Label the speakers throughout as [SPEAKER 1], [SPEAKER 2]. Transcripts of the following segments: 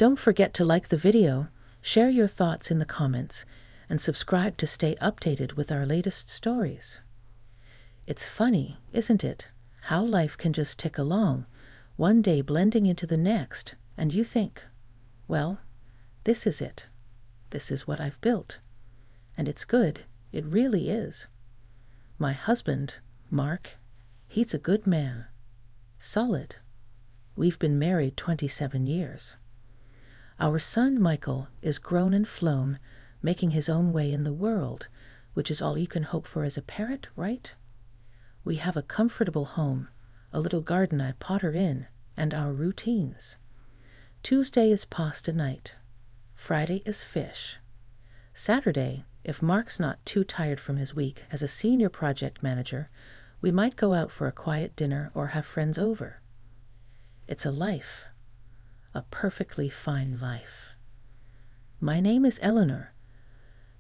[SPEAKER 1] Don't forget to like the video, share your thoughts in the comments, and subscribe to stay updated with our latest stories. It's funny, isn't it, how life can just tick along, one day blending into the next, and you think, well, this is it. This is what I've built. And it's good, it really is. My husband, Mark, he's a good man. Solid. We've been married 27 years. Our son, Michael, is grown and flown, making his own way in the world, which is all you can hope for as a parent, right? We have a comfortable home, a little garden I potter in, and our routines. Tuesday is pasta night. Friday is fish. Saturday, if Mark's not too tired from his week as a senior project manager, we might go out for a quiet dinner or have friends over. It's a life. A perfectly fine life. My name is Eleanor,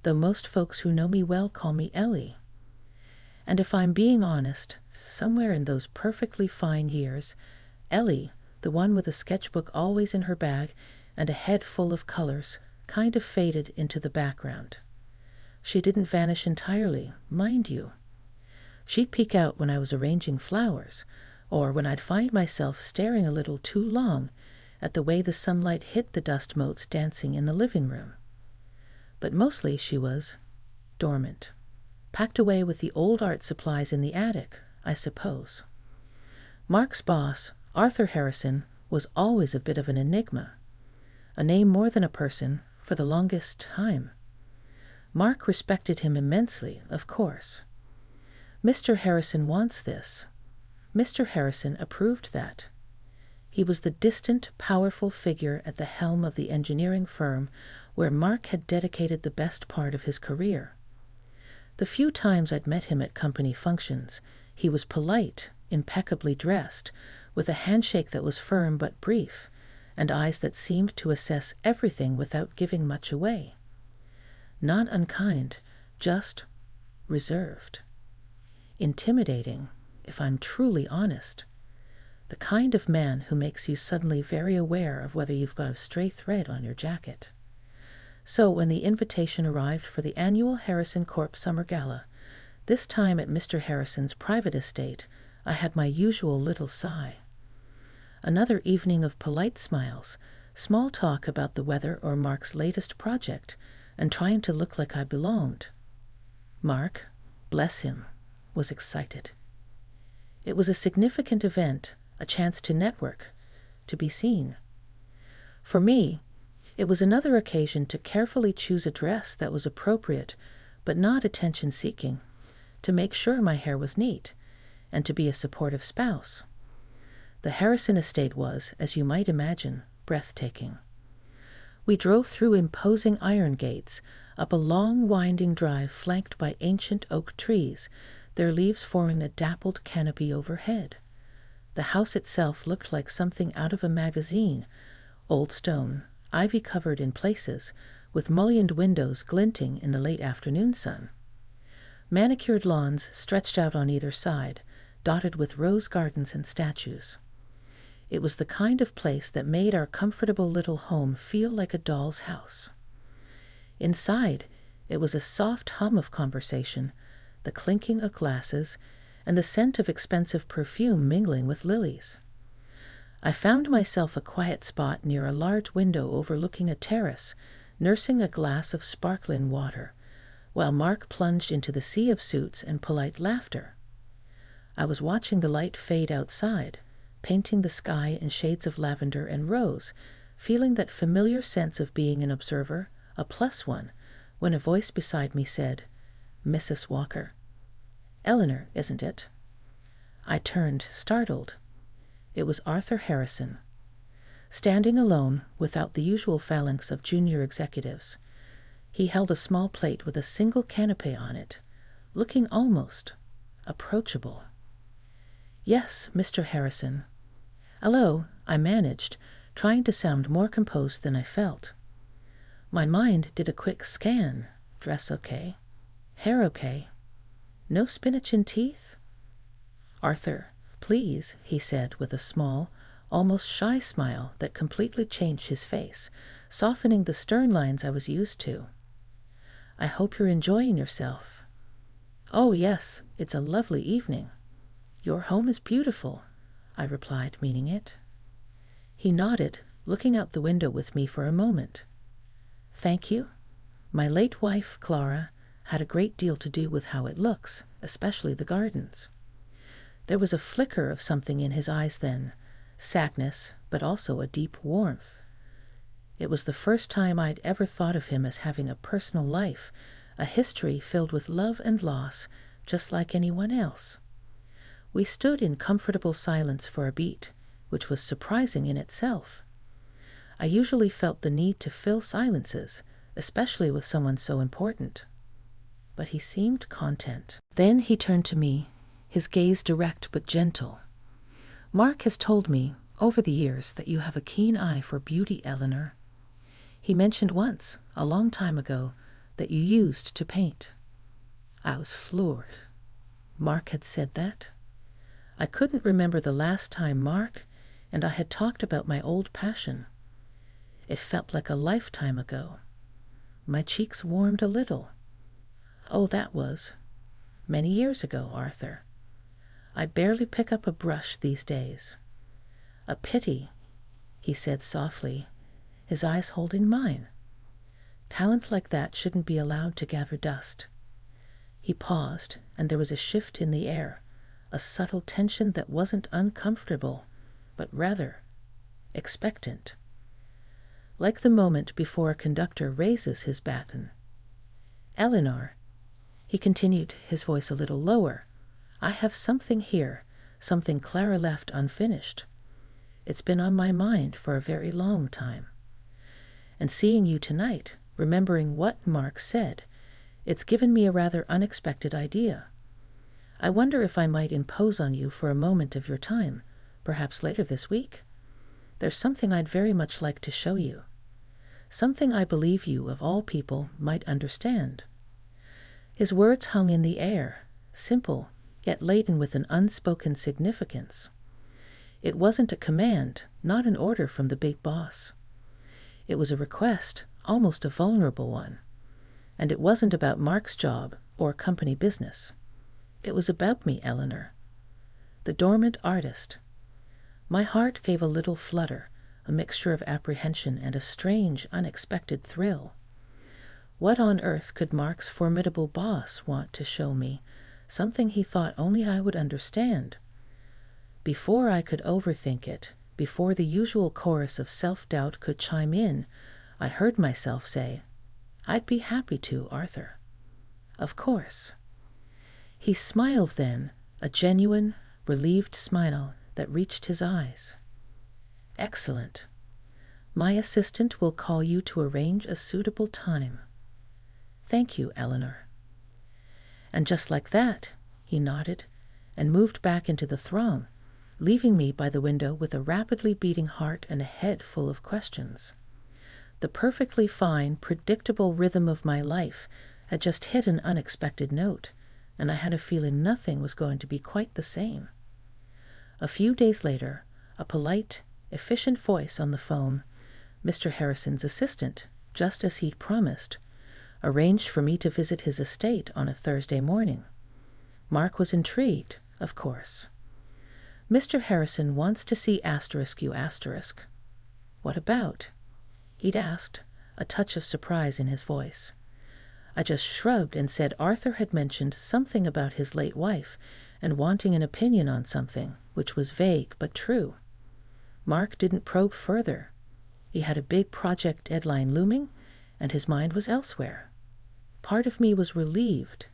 [SPEAKER 1] though most folks who know me well call me Ellie. And if I'm being honest, somewhere in those perfectly fine years, Ellie, the one with a sketchbook always in her bag and a head full of colors, kind of faded into the background. She didn't vanish entirely, mind you. She'd peek out when I was arranging flowers, or when I'd find myself staring a little too long at the way the sunlight hit the dust motes dancing in the living room. But mostly she was dormant, packed away with the old art supplies in the attic, I suppose. Mark's boss, Arthur Harrison, was always a bit of an enigma. A name more than a person for the longest time. Mark respected him immensely, of course. Mr. Harrison wants this. Mr. Harrison approved that. He was the distant, powerful figure at the helm of the engineering firm where Mark had dedicated the best part of his career. The few times I'd met him at company functions, he was polite, impeccably dressed, with a handshake that was firm but brief, and eyes that seemed to assess everything without giving much away. Not unkind, just reserved. Intimidating, if I'm truly honest. The kind of man who makes you suddenly very aware of whether you've got a stray thread on your jacket. So when the invitation arrived for the annual Harrison Corp Summer Gala, this time at Mr. Harrison's private estate, I had my usual little sigh. Another evening of polite smiles, small talk about the weather or Mark's latest project, and trying to look like I belonged. Mark, bless him, was excited. It was a significant event, a chance to network, to be seen. For me, it was another occasion to carefully choose a dress that was appropriate, but not attention-seeking, to make sure my hair was neat, and to be a supportive spouse. The Harrison estate was, as you might imagine, breathtaking. We drove through imposing iron gates, up a long winding drive flanked by ancient oak trees, their leaves forming a dappled canopy overhead. The house itself looked like something out of a magazine, old stone, ivy-covered in places, with mullioned windows glinting in the late afternoon sun. Manicured lawns stretched out on either side, dotted with rose gardens and statues. It was the kind of place that made our comfortable little home feel like a doll's house. Inside, it was a soft hum of conversation, the clinking of glasses, and the scent of expensive perfume mingling with lilies. I found myself a quiet spot near a large window overlooking a terrace, nursing a glass of sparkling water, while Mark plunged into the sea of suits and polite laughter. I was watching the light fade outside, painting the sky in shades of lavender and rose, feeling that familiar sense of being an observer, a plus one, when a voice beside me said, "Mrs. Walker." "Eleanor, isn't it?" I turned, startled. It was Arthur Harrison. Standing alone, without the usual phalanx of junior executives, he held a small plate with a single canapé on it, looking almost approachable. "Yes, Mr. Harrison." "Hello," I managed, trying to sound more composed than I felt. My mind did a quick scan. Dress okay. Hair okay. No spinach in teeth? "Arthur, please," he said with a small, almost shy smile that completely changed his face, softening the stern lines I was used to. "I hope you're enjoying yourself." "Oh, yes, it's a lovely evening." "Your home is beautiful," I replied, meaning it. He nodded, looking out the window with me for a moment. "Thank you. My late wife, Clara, had a great deal to do with how it looks, especially the gardens." There was a flicker of something in his eyes then, sadness, but also a deep warmth. It was the first time I'd ever thought of him as having a personal life, a history filled with love and loss, just like anyone else. We stood in comfortable silence for a beat, which was surprising in itself. I usually felt the need to fill silences, especially with someone so important. But he seemed content. Then he turned to me, his gaze direct but gentle. "Mark has told me, over the years, that you have a keen eye for beauty, Eleanor. He mentioned once, a long time ago, that you used to paint." I was floored. Mark had said that? I couldn't remember the last time Mark and I had talked about my old passion. It felt like a lifetime ago. My cheeks warmed a little. "Oh, that was many years ago, Arthur. I barely pick up a brush these days." "A pity," he said softly, his eyes holding mine. "Talent like that shouldn't be allowed to gather dust." He paused, and there was a shift in the air, a subtle tension that wasn't uncomfortable, but rather expectant. Like the moment before a conductor raises his baton. "Eleanor," he continued, his voice a little lower, "I have something here, something Clara left unfinished. It's been on my mind for a very long time. And seeing you tonight, remembering what Mark said, it's given me a rather unexpected idea. I wonder if I might impose on you for a moment of your time, perhaps later this week? There's something I'd very much like to show you. Something I believe you, of all people, might understand." His words hung in the air, simple, yet laden with an unspoken significance. It wasn't a command, not an order from the big boss. It was a request, almost a vulnerable one. And it wasn't about Mark's job or company business. It was about me, Eleanor. The dormant artist. My heart gave a little flutter, a mixture of apprehension and a strange, unexpected thrill. What on earth could Mark's formidable boss want to show me? Something he thought only I would understand. Before I could overthink it, before the usual chorus of self-doubt could chime in, I heard myself say, "I'd be happy to, Arthur." "Of course." He smiled then, a genuine, relieved smile that reached his eyes. "Excellent. My assistant will call you to arrange a suitable time." "Thank you, Eleanor." And just like that, he nodded and moved back into the throng, leaving me by the window with a rapidly beating heart and a head full of questions. The perfectly fine, predictable rhythm of my life had just hit an unexpected note, and I had a feeling nothing was going to be quite the same. A few days later, a polite, efficient voice on the phone, Mr. Harrison's assistant, just as he'd promised, arranged for me to visit his estate on a Thursday morning. Mark was intrigued, of course. "Mr. Harrison wants to see ***. "What about?" he'd asked, a touch of surprise in his voice. I just shrugged and said Arthur had mentioned something about his late wife and wanting an opinion on something, which was vague but true. Mark didn't probe further. He had a big project deadline looming, and his mind was elsewhere. Part of me was relieved.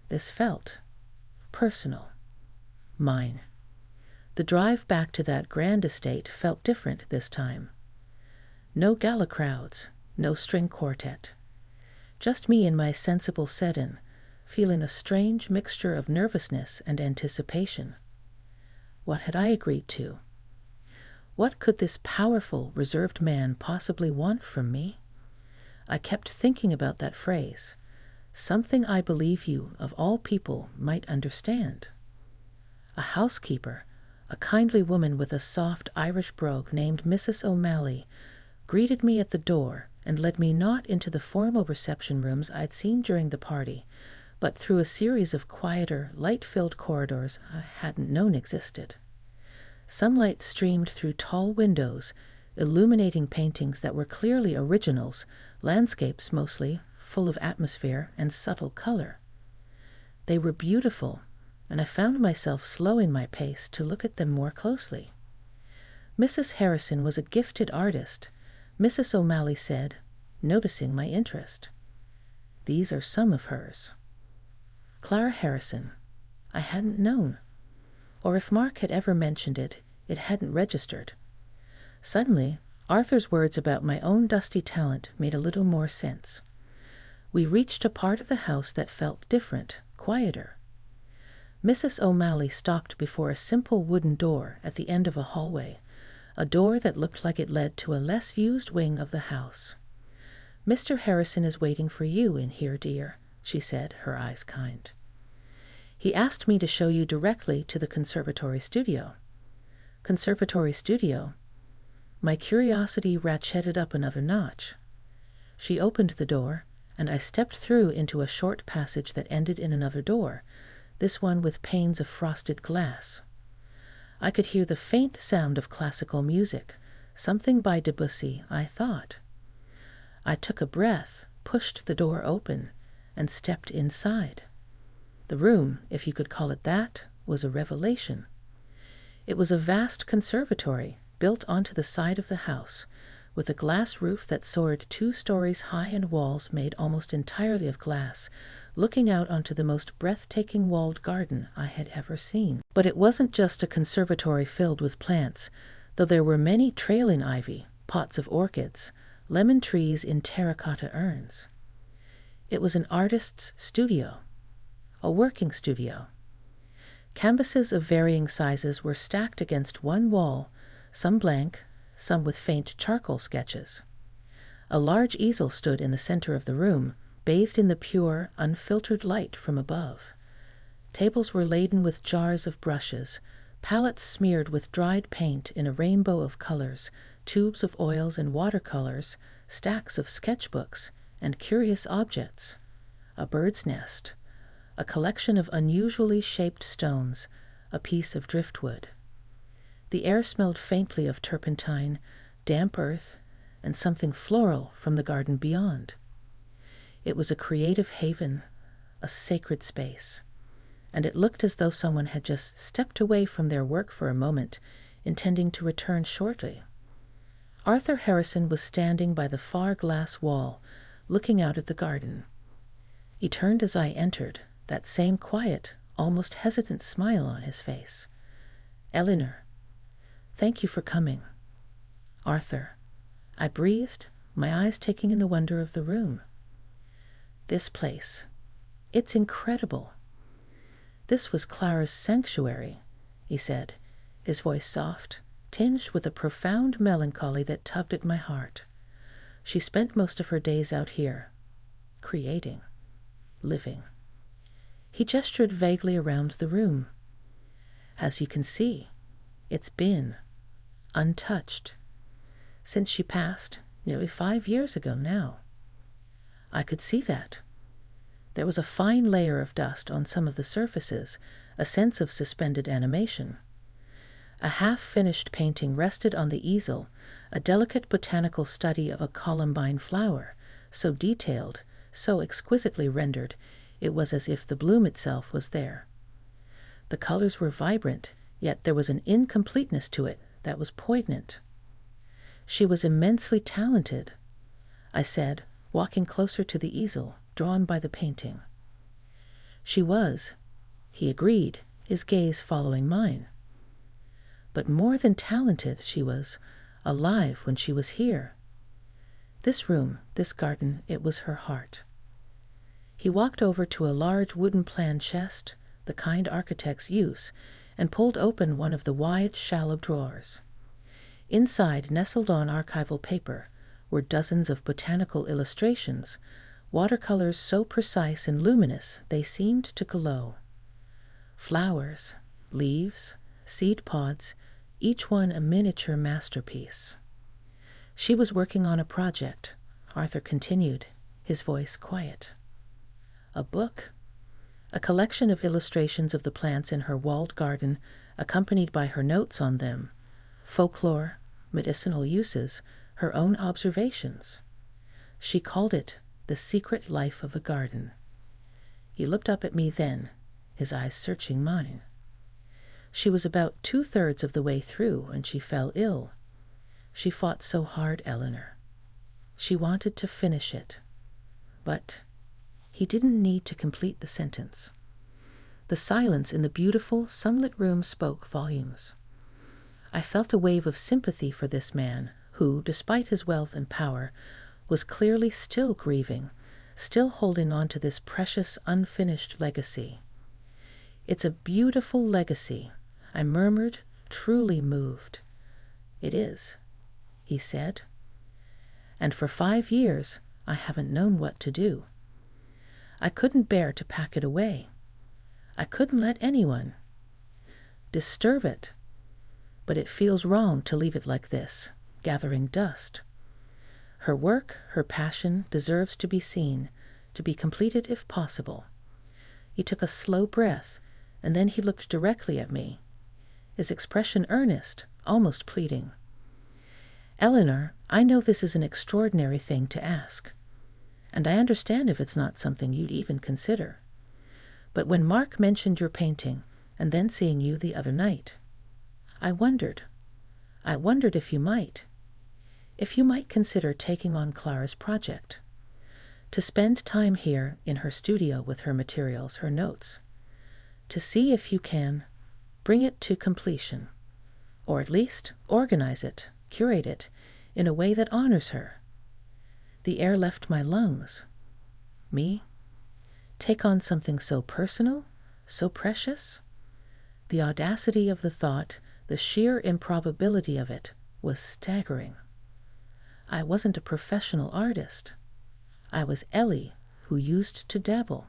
[SPEAKER 1] This felt personal. Mine. The drive back to that grand estate felt different this time. No gala crowds, no string quartet. Just me in my sensible set-in, feeling a strange mixture of nervousness and anticipation. What had I agreed to? What could this powerful, reserved man possibly want from me? I kept thinking about that phrase, "Something I believe you, of all people, might understand." A housekeeper, A kindly woman with a soft Irish brogue named Mrs. O'Malley greeted me at the door and led me not into the formal reception rooms I'd seen during the party, but through a series of quieter, light-filled corridors I hadn't known existed. Sunlight streamed through tall windows, illuminating paintings that were clearly originals, landscapes mostly, full of atmosphere and subtle color. They were beautiful, and I found myself slowing my pace to look at them more closely. Mrs. Harrison was a gifted artist, Mrs. O'Malley said, noticing my interest. These are some of hers. Clara Harrison. I hadn't known. Or if Mark had ever mentioned it, it hadn't registered. Suddenly, Arthur's words about my own dusty talent made a little more sense. We reached a part of the house that felt different, quieter. Mrs. O'Malley stopped before a simple wooden door at the end of a hallway, a door that looked like it led to a less used wing of the house. "Mr. Harrison is waiting for you in here, dear," she said, her eyes kind. "He asked me to show you directly to the conservatory studio." Conservatory studio? My curiosity ratcheted up another notch. She opened the door, and I stepped through into a short passage that ended in another door, this one with panes of frosted glass. I could hear the faint sound of classical music, something by Debussy, I thought. I took a breath, pushed the door open, and stepped inside. The room, if you could call it that, was a revelation. It was a vast conservatory built onto the side of the house, with a glass roof that soared 2 stories high and walls made almost entirely of glass, looking out onto the most breathtaking walled garden I had ever seen. But it wasn't just a conservatory filled with plants, though there were many trailing ivy, pots of orchids, lemon trees in terracotta urns. It was an artist's studio, a working studio. Canvases of varying sizes were stacked against one wall, some blank, some with faint charcoal sketches. A large easel stood in the center of the room, bathed in the pure, unfiltered light from above. Tables were laden with jars of brushes, palettes smeared with dried paint in a rainbow of colors, tubes of oils and watercolors, stacks of sketchbooks, and curious objects. A bird's nest, a collection of unusually shaped stones, a piece of driftwood. The air smelled faintly of turpentine, damp earth, and something floral from the garden beyond. It was a creative haven, a sacred space, and it looked as though someone had just stepped away from their work for a moment, intending to return shortly. Arthur Harrison was standing by the far glass wall, looking out at the garden. He turned as I entered, that same quiet, almost hesitant smile on his face. "Eleanor, thank you for coming." "Arthur," I breathed, my eyes taking in the wonder of the room. "This place, it's incredible." "This was Clara's sanctuary," he said, his voice soft, tinged with a profound melancholy that tugged at my heart. "She spent most of her days out here, creating, living." He gestured vaguely around the room. "As you can see, it's been untouched since she passed nearly 5 years ago now." I could see that. There was a fine layer of dust on some of the surfaces, a sense of suspended animation. A half-finished painting rested on the easel, a delicate botanical study of a columbine flower, so detailed, so exquisitely rendered, it was as if the bloom itself was there. The colors were vibrant, yet there was an incompleteness to it that was poignant. "She was immensely talented," I said, walking closer to the easel, drawn by the painting. "She was," he agreed, his gaze following mine. "But more than talented, she was alive when she was here. This room, this garden, it was her heart." He walked over to a large wooden plan chest, the kind architects use, and pulled open one of the wide, shallow drawers. Inside, nestled on archival paper, were dozens of botanical illustrations, watercolors so precise and luminous they seemed to glow. Flowers, leaves, seed pods, each one a miniature masterpiece. She was working on a project, Arthur continued, his voice quiet. A book? A collection of illustrations of the plants in her walled garden, accompanied by her notes on them, folklore, medicinal uses, her own observations. She called it The Secret Life of a Garden. He looked up at me then, his eyes searching mine. She was about 2/3 of the way through when she fell ill. She fought so hard, Eleanor. She wanted to finish it. But he didn't need to complete the sentence. The silence in the beautiful, sunlit room spoke volumes. I felt a wave of sympathy for this man who, despite his wealth and power, was clearly still grieving, still holding on to this precious, unfinished legacy. It's a beautiful legacy, I murmured, truly moved. It is, he said. And for 5 years, I haven't known what to do. I couldn't bear to pack it away. I couldn't let anyone disturb it. But it feels wrong to leave it like this, gathering dust. Her work, her passion, deserves to be seen, to be completed if possible. He took a slow breath, and then he looked directly at me, his expression earnest, almost pleading. Eleanor, I know this is an extraordinary thing to ask, and I understand if it's not something you'd even consider. But when Mark mentioned your painting, and then seeing you the other night, I wondered if you might consider taking on Clara's project, to spend time here in her studio with her materials, her notes, to see if you can bring it to completion, or at least organize it, curate it, in a way that honors her. The air left my lungs. Me? Take on something so personal, so precious? The audacity of the thought, the sheer improbability of it, was staggering. I wasn't a professional artist. I was Ellie, who used to dabble.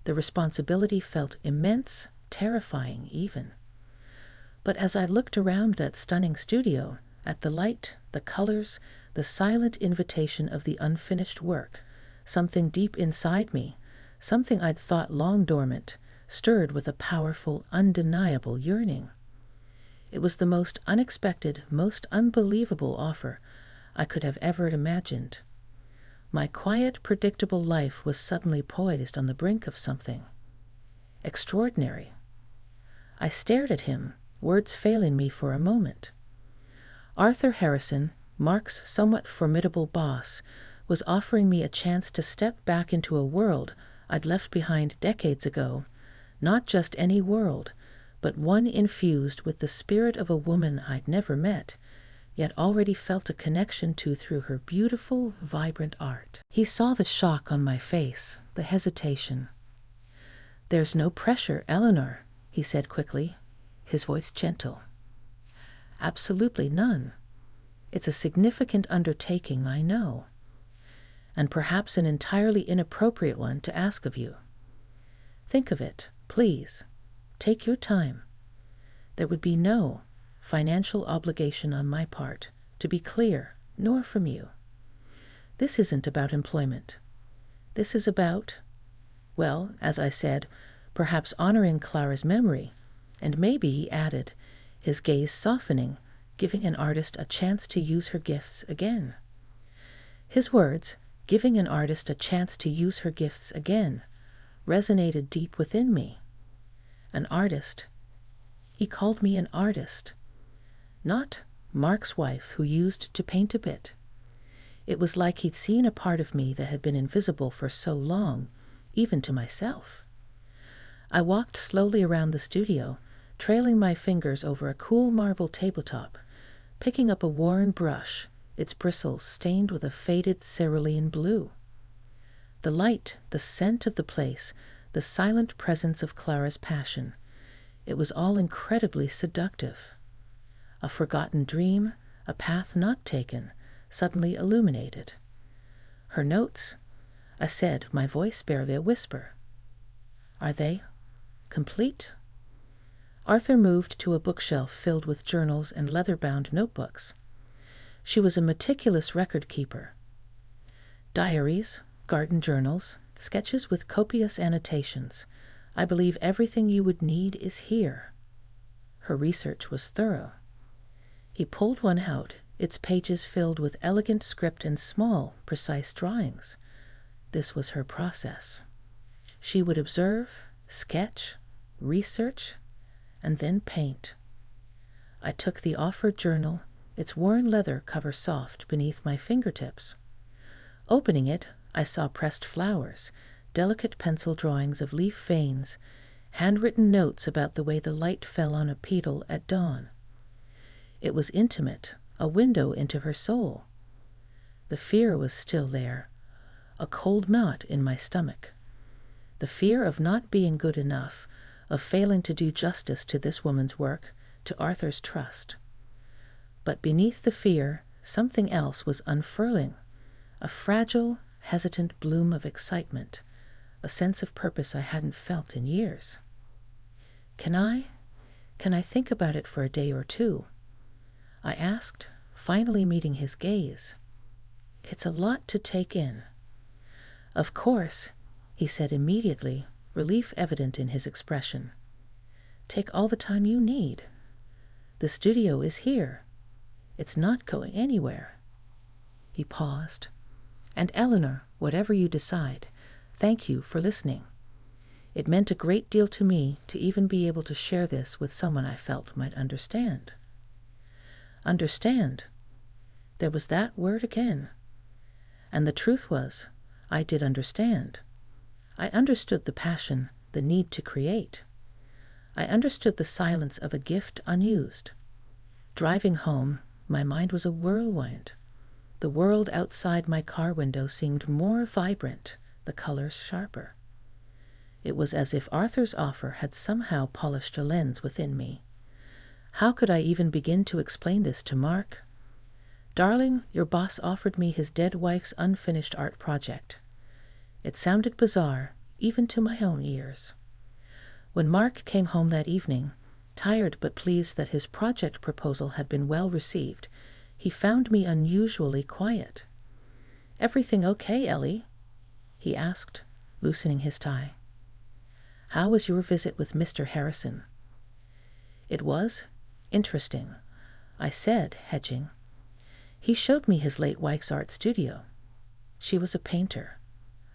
[SPEAKER 1] The responsibility felt immense, terrifying even. But as I looked around that stunning studio, at the light, the colors, the silent invitation of the unfinished work, something deep inside me, something I'd thought long dormant, stirred with a powerful, undeniable yearning. It was the most unexpected, most unbelievable offer I could have ever imagined. My quiet, predictable life was suddenly poised on the brink of something extraordinary. I stared at him, words failing me for a moment. Arthur Harrison, Mark's somewhat formidable boss, was offering me a chance to step back into a world I'd left behind decades ago, not just any world, but one infused with the spirit of a woman I'd never met, yet already felt a connection to through her beautiful, vibrant art. He saw the shock on my face, the hesitation. There's no pressure, Eleanor, he said quickly, his voice gentle. Absolutely none. It's a significant undertaking, I know, and perhaps an entirely inappropriate one to ask of you. Think of it, please. Take your time. There would be no financial obligation on my part, to be clear, nor from you. This isn't about employment. This is about, well, as I said, perhaps honoring Clara's memory, and maybe, he added, his gaze softening, giving an artist a chance to use her gifts again. His words, giving an artist a chance to use her gifts again, resonated deep within me. An artist. He called me an artist. Not Mark's wife who used to paint a bit. It was like he'd seen a part of me that had been invisible for so long, even to myself. I walked slowly around the studio, trailing my fingers over a cool marble tabletop, picking up a worn brush, its bristles stained with a faded cerulean blue. The light, the scent of the place, the silent presence of Clara's passion, it was all incredibly seductive. A forgotten dream, a path not taken, suddenly illuminated. Her notes, I said, my voice barely a whisper. Are they complete? Arthur moved to a bookshelf filled with journals and leather-bound notebooks. She was a meticulous record keeper. Diaries, garden journals, sketches with copious annotations. I believe everything you would need is here. Her research was thorough. He pulled one out, its pages filled with elegant script and small, precise drawings. This was her process. She would observe, sketch, research, and then paint. I took the offered journal, its worn leather cover soft beneath my fingertips. Opening it, I saw pressed flowers, delicate pencil drawings of leaf veins, handwritten notes about the way the light fell on a petal at dawn. It was intimate, a window into her soul. The fear was still there, a cold knot in my stomach. The fear of not being good enough, of failing to do justice to this woman's work, to Arthur's trust. But beneath the fear, something else was unfurling, a fragile, hesitant bloom of excitement, a sense of purpose I hadn't felt in years. Can I think about it for a day or two? I asked, finally meeting his gaze. It's a lot to take in. Of course, he said immediately, relief evident in his expression. Take all the time you need. The studio is here. It's not going anywhere. He paused. And Eleanor, whatever you decide, thank you for listening. It meant a great deal to me to even be able to share this with someone I felt might understand. Understand. There was that word again. And the truth was, I did understand. I understood the passion, the need to create. I understood the silence of a gift unused. Driving home, my mind was a whirlwind. The world outside my car window seemed more vibrant, the colors sharper. It was as if Arthur's offer had somehow polished a lens within me. How could I even begin to explain this to Mark? Darling, your boss offered me his dead wife's unfinished art project. It sounded bizarre, even to my own ears. When Mark came home that evening, tired but pleased that his project proposal had been well received, he found me unusually quiet. "Everything okay, Ellie?" he asked, loosening his tie. "How was your visit with Mr. Harrison?" "It was interesting," I said, hedging. "He showed me his late wife's art studio. She was a painter.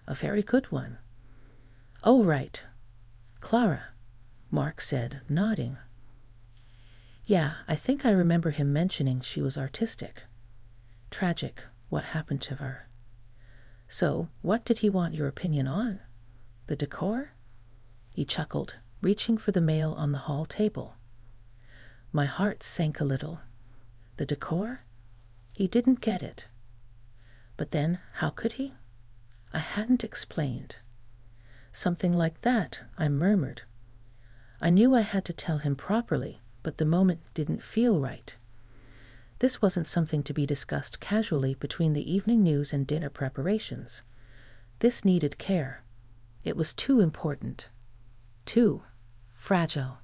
[SPEAKER 1] A very good one." "Oh, right. Clara," Mark said, nodding. "Yeah, I think I remember him mentioning she was artistic. Tragic, what happened to her. So, what did he want your opinion on? The decor?" He chuckled, reaching for the mail on the hall table. My heart sank a little. The decor? He didn't get it. But then, how could he? I hadn't explained. "Something like that," I murmured. I knew I had to tell him properly, but the moment didn't feel right. This wasn't something to be discussed casually between the evening news and dinner preparations. This needed care. It was too important. Too fragile.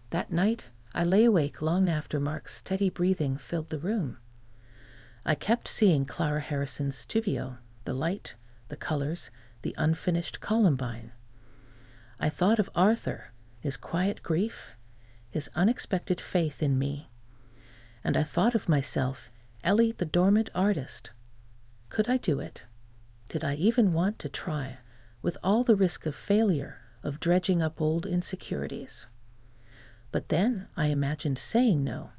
[SPEAKER 1] That night, I lay awake long after Mark's steady breathing filled the room. I kept seeing Clara Harrison's studio, the light, the colors, the unfinished columbine. I thought of Arthur, his quiet grief, his unexpected faith in me. And I thought of myself, Ellie the dormant artist. Could I do it? Did I even want to try, with all the risk of failure, of dredging up old insecurities? But then I imagined saying no.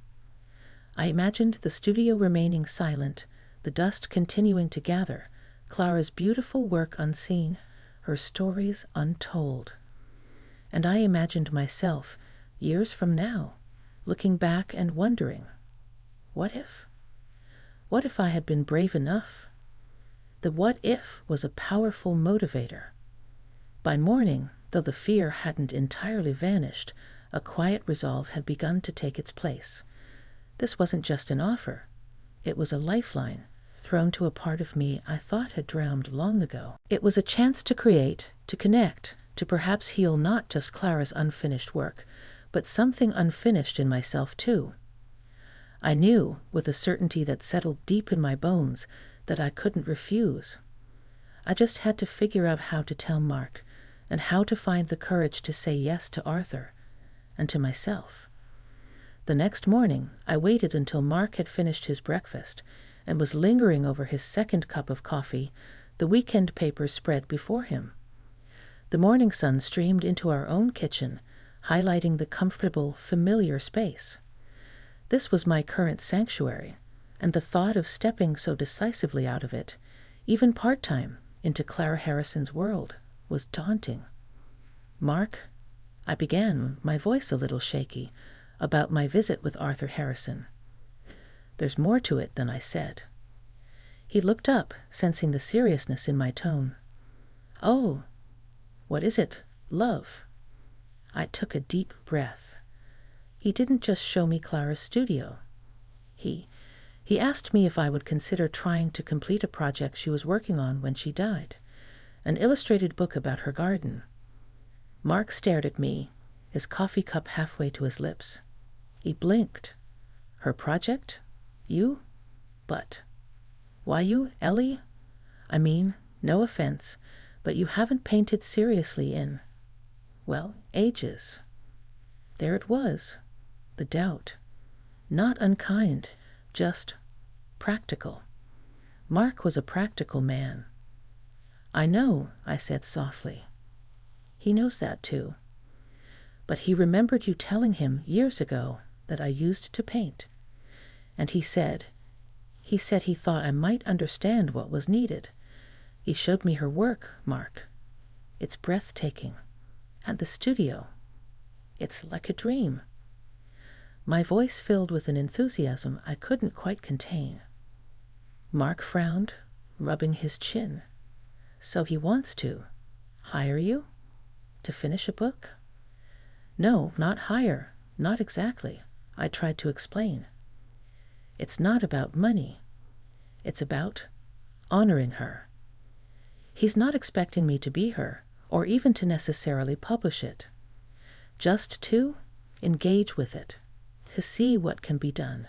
[SPEAKER 1] I imagined the studio remaining silent, the dust continuing to gather, Clara's beautiful work unseen, her stories untold. And I imagined myself, years from now, looking back and wondering, what if? What if I had been brave enough? The what if was a powerful motivator. By morning, though the fear hadn't entirely vanished, a quiet resolve had begun to take its place. This wasn't just an offer. It was a lifeline, thrown to a part of me I thought had drowned long ago. It was a chance to create, to connect, to perhaps heal not just Clara's unfinished work, but something unfinished in myself too. I knew, with a certainty that settled deep in my bones, that I couldn't refuse. I just had to figure out how to tell Mark, and how to find the courage to say yes to Arthur, and to myself. The next morning, I waited until Mark had finished his breakfast and was lingering over his second cup of coffee, the weekend papers spread before him. The morning sun streamed into our own kitchen, highlighting the comfortable, familiar space. This was my current sanctuary, and the thought of stepping so decisively out of it, even part-time, into Clara Harrison's world, was daunting. "Mark," I began, my voice a little shaky, about my visit with Arthur Harrison. "There's more to it than I said." He looked up, sensing the seriousness in my tone. "Oh, what is it, love?" I took a deep breath. He didn't just show me Clara's studio. He asked me if I would consider trying to complete a project she was working on when she died, an illustrated book about her garden. Mark stared at me, his coffee cup halfway to his lips. He blinked. "Her project? You? But why you, Ellie? I mean, no offense, but you haven't painted seriously in, well, ages." There it was, the doubt. Not unkind, just practical. Mark was a practical man. "I know," I said softly. "He knows that too. But he remembered you telling him years ago that I used to paint. And he said he thought I might understand what was needed. He showed me her work, Mark. It's breathtaking. And the studio. It's like a dream." My voice filled with an enthusiasm I couldn't quite contain. Mark frowned, rubbing his chin. "So he wants to hire you? To finish a book?" "No, not hire. Not exactly," I tried to explain. "It's not about money. It's about honoring her. He's not expecting me to be her, or even to necessarily publish it. Just to engage with it, to see what can be done.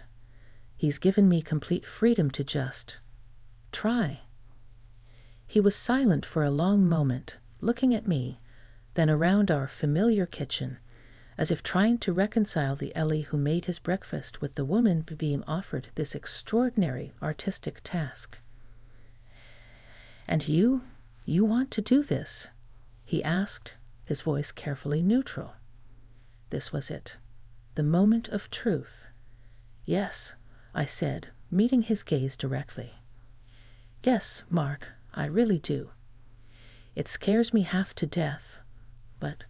[SPEAKER 1] He's given me complete freedom to just try." He was silent for a long moment, looking at me, then around our familiar kitchen, as if trying to reconcile the Ellie who made his breakfast with the woman being offered this extraordinary artistic task. "And you want to do this?" he asked, his voice carefully neutral. This was it, the moment of truth. "Yes," I said, meeting his gaze directly. "Yes, Mark, I really do. It scares me half to death, but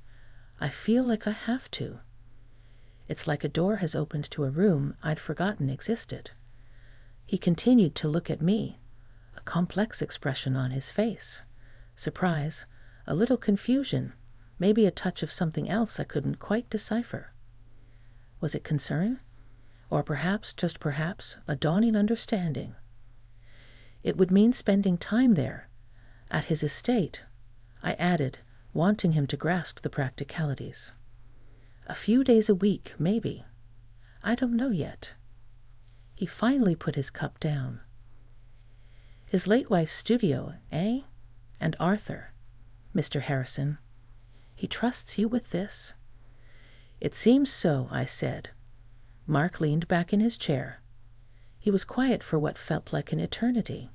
[SPEAKER 1] I feel like I have to. It's like a door has opened to a room I'd forgotten existed." He continued to look at me, a complex expression on his face. Surprise, a little confusion, maybe a touch of something else I couldn't quite decipher. Was it concern? Or perhaps, just perhaps, a dawning understanding? "It would mean spending time there, at his estate," I added, wanting him to grasp the practicalities. "A few days a week, maybe. I don't know yet." He finally put his cup down. "His late wife's studio, eh? And Arthur, Mr. Harrison. He trusts you with this?" "It seems so," I said. Mark leaned back in his chair. He was quiet for what felt like an eternity.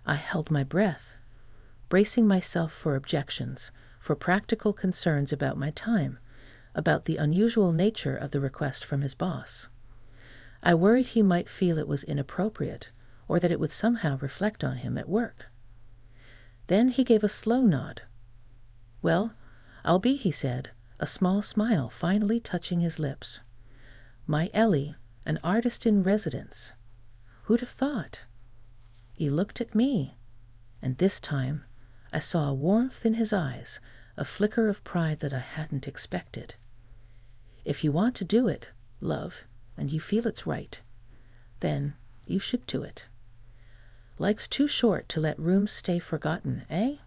[SPEAKER 1] I held my breath, bracing myself for objections, for practical concerns about my time, about the unusual nature of the request from his boss. I worried he might feel it was inappropriate, or that it would somehow reflect on him at work. Then he gave a slow nod. "Well, I'll be," he said, a small smile finally touching his lips. "My Ellie, an artist in residence. Who'd have thought?" He looked at me, and this time I saw a warmth in his eyes, a flicker of pride that I hadn't expected. "If you want to do it, love, and you feel it's right, then you should do it. Life's too short to let rooms stay forgotten, eh?"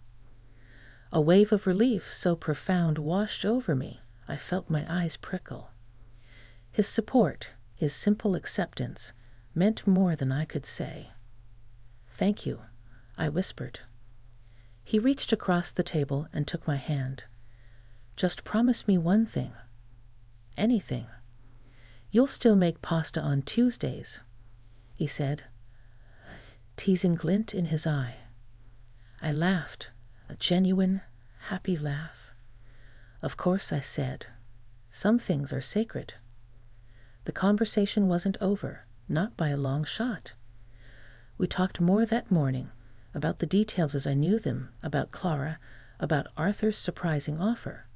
[SPEAKER 1] A wave of relief so profound washed over me, I felt my eyes prickle. His support, his simple acceptance, meant more than I could say. "Thank you," I whispered. He reached across the table and took my hand. "Just promise me one thing." "Anything." "You'll still make pasta on Tuesdays," he said, teasing glint in his eye. I laughed, a genuine, happy laugh. "Of course," I said. "Some things are sacred." The conversation wasn't over, not by a long shot. We talked more that morning, about the details as I knew them, about Clara, about Arthur's surprising offer.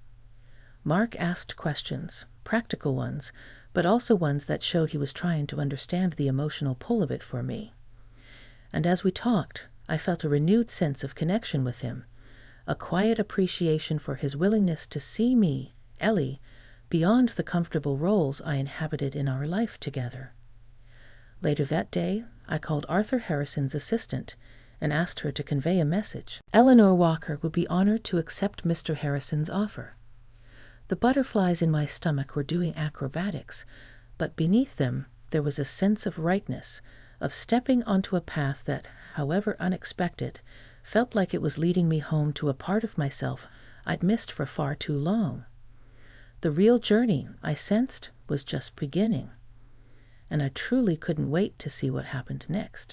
[SPEAKER 1] Mark asked questions, practical ones, but also ones that showed he was trying to understand the emotional pull of it for me. And as we talked, I felt a renewed sense of connection with him, a quiet appreciation for his willingness to see me, Ellie, beyond the comfortable roles I inhabited in our life together. Later that day, I called Arthur Harrison's assistant and asked her to convey a message. Eleanor Walker would be honored to accept Mr. Harrison's offer. The butterflies in my stomach were doing acrobatics, but beneath them there was a sense of rightness, of stepping onto a path that, however unexpected, felt like it was leading me home to a part of myself I'd missed for far too long. The real journey, I sensed, was just beginning, and I truly couldn't wait to see what happened next.